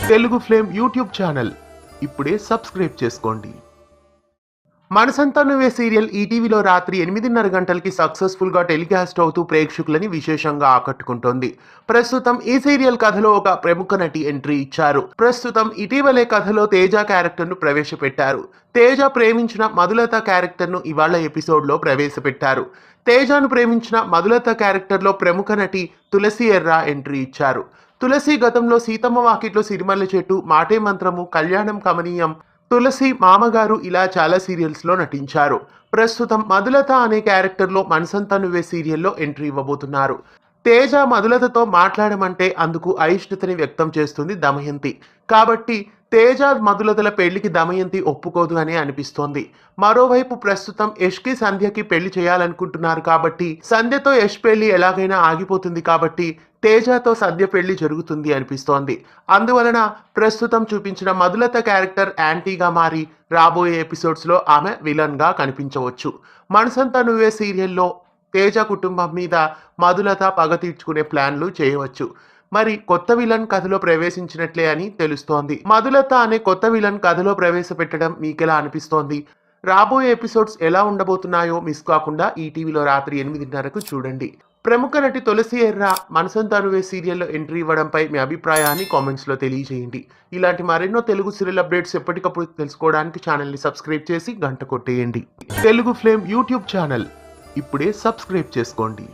Telugu flame YouTube channel ఇప్పుడే subscribe చేసుకోండి. మనసంతా నువ్వే సీరియల్ ఈటీవీలో రాత్రి 8:30 గంటలకి సక్సెస్ఫుల్ గా టెలికాస్ట్ అవుతూ ప్రేక్షకులని విశేషంగా ఆకట్టుకుంటోంది. ప్రస్తుతం ఈ సీరియల్ కథలో ఒక ప్రముఖ నటి ఎంట్రీ ఇచ్చారు. ప్రస్తుతం ఇటీవలే కథలో తేజ క్యారెక్టర్ ను ప్రవేశపెట్టారు. తేజ ప్రేమించిన మధులత క్యారెక్టర్ ను ఇవాళ ఎపిసోడ్ లో ప్రవేశపెట్టారు. తేజను ప్రేమించిన మధులత క్యారెక్టర్ లో ప్రముఖ నటి తులసి ఎర్రా ఎంట్రీ ఇచ్చారు. తులసి గతంలో సీతమ్మ వాకిట్లో సిరిమల్లె చెట్టు, మాటే మంత్రము, కళ్యాణం కమనీయం, తులసి మామగారు ఇలా చాలా సీరియల్స్ లో నటించారు. ప్రస్తుతం మధులత అనే క్యారెక్టర్ లో మనసంతా నువ్వే సీరియల్లో ఎంట్రీ ఇవ్వబోతున్నారు. తేజ మధులతతో మాట్లాడమంటే అందుకు అయిష్టతని వ్యక్తం చేస్తుంది దమయంతి. కాబట్టి తేజ మధులతల పెళ్లికి దమయంతి ఒప్పుకోదు అని అనిపిస్తోంది. మరోవైపు ప్రస్తుతం యష్కి సంధ్యకి పెళ్లి చేయాలనుకుంటున్నారు కాబట్టి సంధ్యతో యష్ పెళ్లి ఎలాగైనా ఆగిపోతుంది కాబట్టి తేజతో సంధ్య పెళ్లి జరుగుతుంది అనిపిస్తోంది. అందువలన ప్రస్తుతం చూపించిన మధులత క్యారెక్టర్ యాంటీగా మారి రాబోయే ఎపిసోడ్స్ లో ఆమె విలన్ గా కనిపించవచ్చు. మనసంతా నువ్వే సీరియల్లో తేజ కుటుంబం మీద మధులత పగ తీర్చుకునే ప్లాన్లు చేయవచ్చు. మరి కొత్త విలన్ కథలో ప్రవేశించినట్లే అని తెలుస్తోంది. మధులత అనే కొత్త విలన్ కథలో ప్రవేశపెట్టడం మీకెలా అనిపిస్తోంది? రాబోయే ఎపిసోడ్స్ ఎలా ఉండబోతున్నాయో మిస్ కాకుండా ఈటీవీలో రాత్రి 8:30కు చూడండి. ప్రముఖ నటి తులసి ఎర్రా మనసంతా నువ్వే సీరియల్లో ఎంట్రీ ఇవ్వడంపై మీ అభిప్రాయాన్ని కామెంట్స్ లో తెలియజేయండి. ఇలాంటి మరెన్నో తెలుగు సీరియల్ అప్డేట్స్ ఎప్పటికప్పుడు తెలుసుకోవడానికి ఛానల్ని సబ్స్క్రైబ్ చేసి గంట కొట్టేయండి. తెలుగు ఫ్లేమ్ యూట్యూబ్ ఛానల్ ఇప్పుడే సబ్స్క్రైబ్ చేసుకోండి.